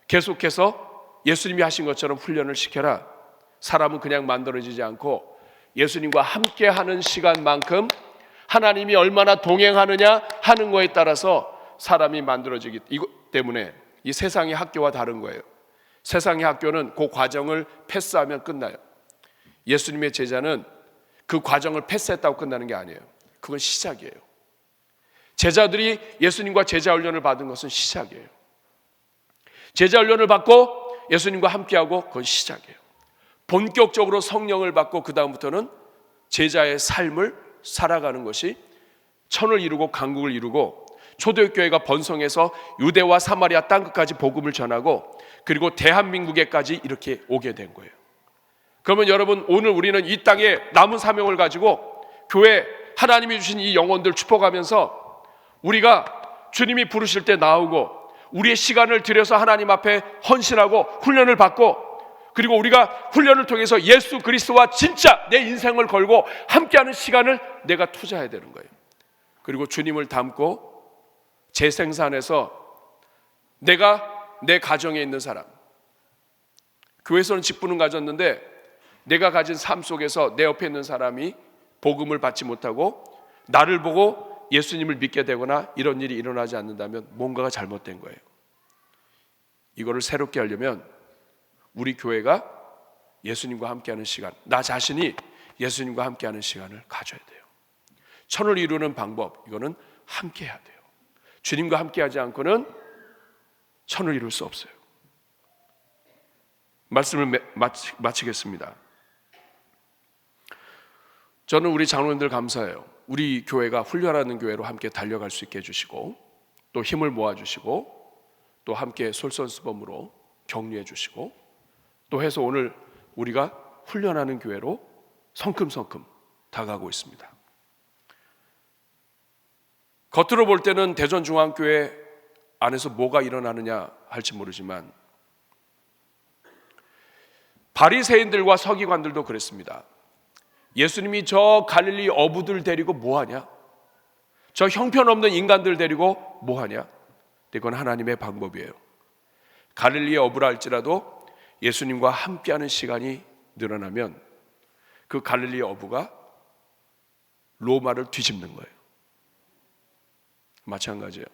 계속해서 예수님이 하신 것처럼 훈련을 시켜라. 사람은 그냥 만들어지지 않고 예수님과 함께하는 시간만큼 하나님이 얼마나 동행하느냐 하는 거에 따라서 사람이 만들어지기 때문에 이 세상의 학교와 다른 거예요. 세상의 학교는 그 과정을 패스하면 끝나요. 예수님의 제자는 그 과정을 패스했다고 끝나는 게 아니에요. 그건 시작이에요. 제자들이 예수님과 제자 훈련을 받은 것은 시작이에요. 제자 훈련을 받고 예수님과 함께하고 그건 시작이에요. 본격적으로 성령을 받고 그 다음부터는 제자의 삶을 살아가는 것이 천을 이루고 강국을 이루고 초대교회가 번성해서 유대와 사마리아 땅끝까지 복음을 전하고 그리고 대한민국에까지 이렇게 오게 된 거예요. 그러면 여러분, 오늘 우리는 이 땅에 남은 사명을 가지고 교회 하나님이 주신 이 영혼들 축복하면서 우리가 주님이 부르실 때 나오고 우리의 시간을 들여서 하나님 앞에 헌신하고 훈련을 받고 그리고 우리가 훈련을 통해서 예수 그리스도와 진짜 내 인생을 걸고 함께하는 시간을 내가 투자해야 되는 거예요. 그리고 주님을 닮고 재생산해서 내가 내 가정에 있는 사람, 교회에서는 직분은 가졌는데 내가 가진 삶 속에서 내 옆에 있는 사람이 복음을 받지 못하고 나를 보고 예수님을 믿게 되거나 이런 일이 일어나지 않는다면 뭔가가 잘못된 거예요. 이거를 새롭게 하려면 우리 교회가 예수님과 함께하는 시간, 나 자신이 예수님과 함께하는 시간을 가져야 돼요. 천을 이루는 방법, 이거는 함께해야 돼요. 주님과 함께하지 않고는 천을 이룰 수 없어요. 말씀을 마치겠습니다. 저는 우리 장로님들 감사해요. 우리 교회가 훈련하는 교회로 함께 달려갈 수 있게 해주시고 또 힘을 모아주시고 또 함께 솔선수범으로 격려해 주시고 또 해서 오늘 우리가 훈련하는 교회로 성큼성큼 다가가고 있습니다. 겉으로 볼 때는 대전중앙교회 안에서 뭐가 일어나느냐 할지 모르지만 바리새인들과 서기관들도 그랬습니다. 예수님이 저 갈릴리 어부들 데리고 뭐하냐? 저 형편없는 인간들 데리고 뭐하냐? 이건 하나님의 방법이에요. 갈릴리의 어부라 할지라도 예수님과 함께하는 시간이 늘어나면 그 갈릴리의 어부가 로마를 뒤집는 거예요. 마찬가지예요.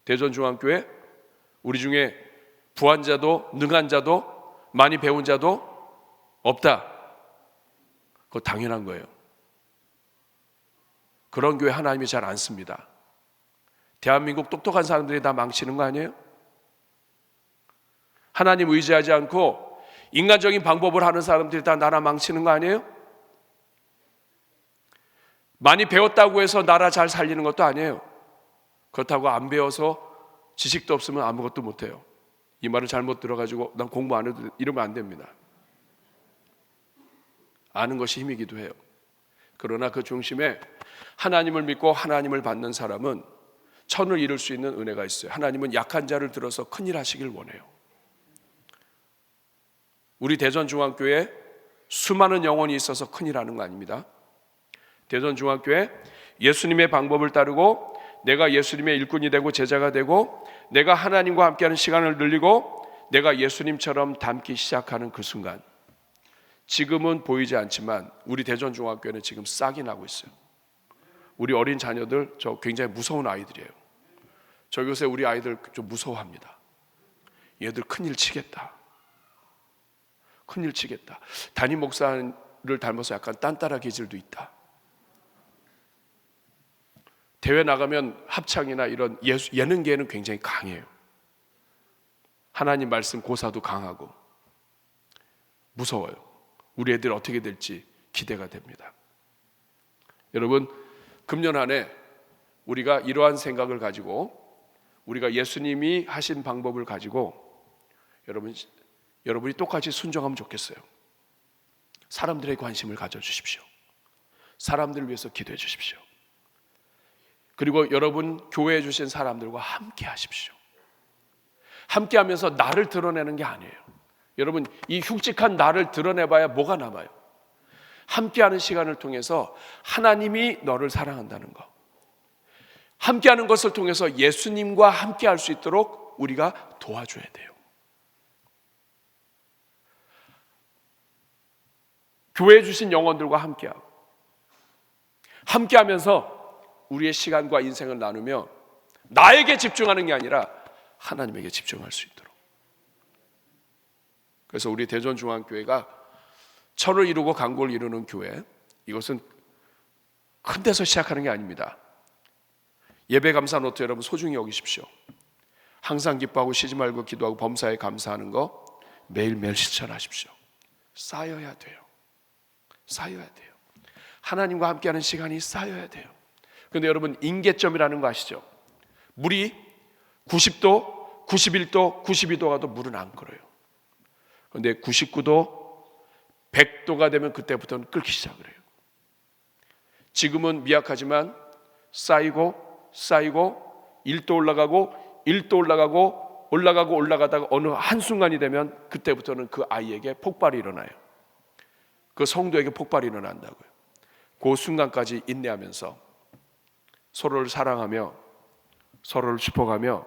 대전중앙교회 우리 중에 부한 자도 능한 자도 많이 배운 자도 없다. 그거 당연한 거예요. 그런 교회 하나님이 잘 안 씁니다. 대한민국 똑똑한 사람들이 다 망치는 거 아니에요? 하나님 의지하지 않고 인간적인 방법을 하는 사람들이 다 나라 망치는 거 아니에요? 많이 배웠다고 해서 나라 잘 살리는 것도 아니에요. 그렇다고 안 배워서 지식도 없으면 아무것도 못해요. 이 말을 잘못 들어가지고 난 공부 안 해도 이러면 안 됩니다. 아는 것이 힘이기도 해요. 그러나 그 중심에 하나님을 믿고 하나님을 받는 사람은 천을 이룰 수 있는 은혜가 있어요. 하나님은 약한 자를 들어서 큰일 하시길 원해요. 우리 대전중앙교회에 수많은 영혼이 있어서 큰일 하는 거 아닙니다. 대전중앙교회 예수님의 방법을 따르고 내가 예수님의 일꾼이 되고 제자가 되고 내가 하나님과 함께하는 시간을 늘리고 내가 예수님처럼 닮기 시작하는 그 순간, 지금은 보이지 않지만 우리 대전중앙교회는 지금 싹이 나고 있어요. 우리 어린 자녀들 저 굉장히 무서운 아이들이에요. 저 요새 우리 아이들 좀 무서워합니다. 얘들 큰일 치겠다. 큰일 치겠다. 담임 목사를 닮아서 약간 딴따라 기질도 있다. 대회 나가면 합창이나 이런 예능계는 굉장히 강해요. 하나님 말씀 고사도 강하고 무서워요. 우리 애들 어떻게 될지 기대가 됩니다. 여러분, 금년 안에 우리가 이러한 생각을 가지고 우리가 예수님이 하신 방법을 가지고 여러분이 똑같이 순종하면 좋겠어요. 사람들의 관심을 가져주십시오. 사람들을 위해서 기도해 주십시오. 그리고 여러분 교회에 주신 사람들과 함께 하십시오. 함께 하면서 나를 드러내는 게 아니에요. 여러분, 이 흉측한 나를 드러내봐야 뭐가 남아요? 함께하는 시간을 통해서 하나님이 너를 사랑한다는 거, 함께하는 것을 통해서 예수님과 함께할 수 있도록 우리가 도와줘야 돼요. 교회에 주신 영혼들과 함께하면서 우리의 시간과 인생을 나누며 나에게 집중하는 게 아니라 하나님에게 집중할 수 있도록. 그래서 우리 대전중앙교회가 천을 이루고 강구를 이루는 교회, 이것은 큰 데서 시작하는 게 아닙니다. 예배 감사 노트 여러분 소중히 여기십시오. 항상 기뻐하고 쉬지 말고 기도하고 범사에 감사하는 거 매일매일 실천하십시오. 쌓여야 돼요. 쌓여야 돼요. 하나님과 함께하는 시간이 쌓여야 돼요. 그런데 여러분, 임계점이라는 거 아시죠? 물이 90도, 91도, 92도 가도 물은 안 끓어요. 그런데 99도, 100도가 되면 그때부터는 끓기 시작을 해요. 지금은 미약하지만 쌓이고 1도 올라가고 1도 올라가다가 어느 한순간이 되면 그때부터는 그 아이에게 폭발이 일어나요. 그 성도에게 폭발이 일어난다고요. 그 순간까지 인내하면서 서로를 사랑하며 서로를 축복하며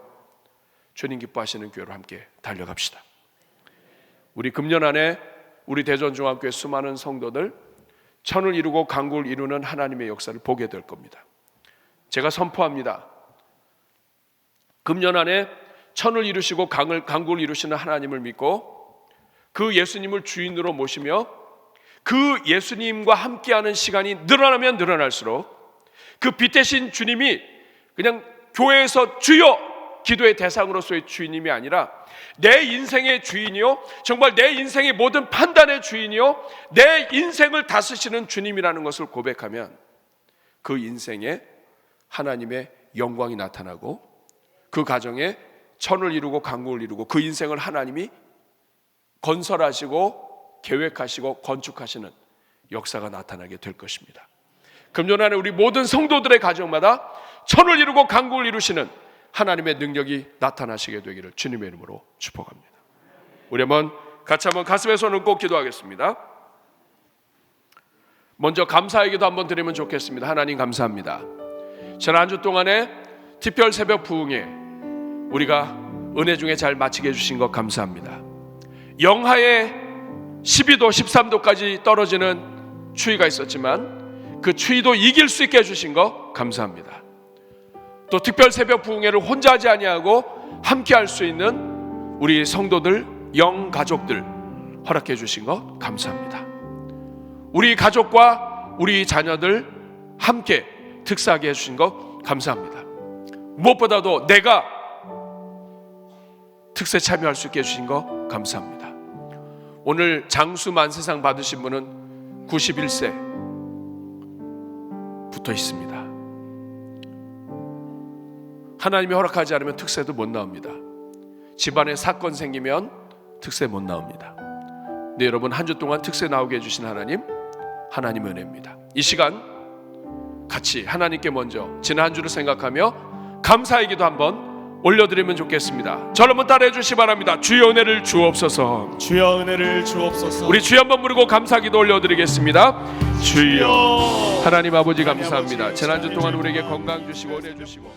주님 기뻐하시는 교회로 함께 달려갑시다. 우리 금년 안에 우리 대전중앙교회 수많은 성도들 천을 이루고 강구를 이루는 하나님의 역사를 보게 될 겁니다. 제가 선포합니다. 금년 안에 천을 이루시고 강구를 이루시는 하나님을 믿고 그 예수님을 주인으로 모시며 그 예수님과 함께하는 시간이 늘어나면 늘어날수록 그 빛 대신 주님이 그냥 교회에서 주여 기도의 대상으로서의 주인님이 아니라 내 인생의 주인이요, 정말 내 인생의 모든 판단의 주인이요, 내 인생을 다스리시는 주님이라는 것을 고백하면 그 인생에 하나님의 영광이 나타나고 그 가정에 천을 이루고 강구를 이루고 그 인생을 하나님이 건설하시고 계획하시고 건축하시는 역사가 나타나게 될 것입니다. 금년 안에 우리 모든 성도들의 가정마다 천을 이루고 강구를 이루시는 하나님의 능력이 나타나시게 되기를 주님의 이름으로 축복합니다. 우리 같이 한번 가슴에 손을 얹고 기도하겠습니다. 먼저 감사의 기도 한번 드리면 좋겠습니다. 하나님 감사합니다. 지난 한 주 동안에 특별 새벽 부흥회 우리가 은혜 중에 잘 마치게 해주신 것 감사합니다. 영하의 12도 13도까지 떨어지는 추위가 있었지만 그 추위도 이길 수 있게 해주신 것 감사합니다. 또 특별 새벽 부흥회를 혼자 하지 아니하고 함께 할 수 있는 우리 성도들, 영 가족들 허락해 주신 것 감사합니다. 우리 가족과 우리 자녀들 함께 특사하게 해주신 것 감사합니다. 무엇보다도 내가 특세 참여할 수 있게 해주신 것 감사합니다. 오늘 장수 만세상 받으신 분은 91세 붙어 있습니다. 하나님이 허락하지 않으면 특세도 못 나옵니다. 집안에 사건 생기면 특세 못 나옵니다. 네, 여러분 한 주 동안 특세 나오게 해주신 하나님의 은혜입니다. 이 시간 같이 하나님께 먼저 지난 한 주를 생각하며 감사의 기도 한번 올려드리면 좋겠습니다. 저를 한번 따라해 주시기 바랍니다. 주여 은혜를 주옵소서. 주여 은혜를 주옵소서. 우리 주여 한번 부르고 감사 기도 올려드리겠습니다. 주여. 하나님 아버지 감사합니다. 지난 주 동안 우리에게 건강 주시고 은혜 주시고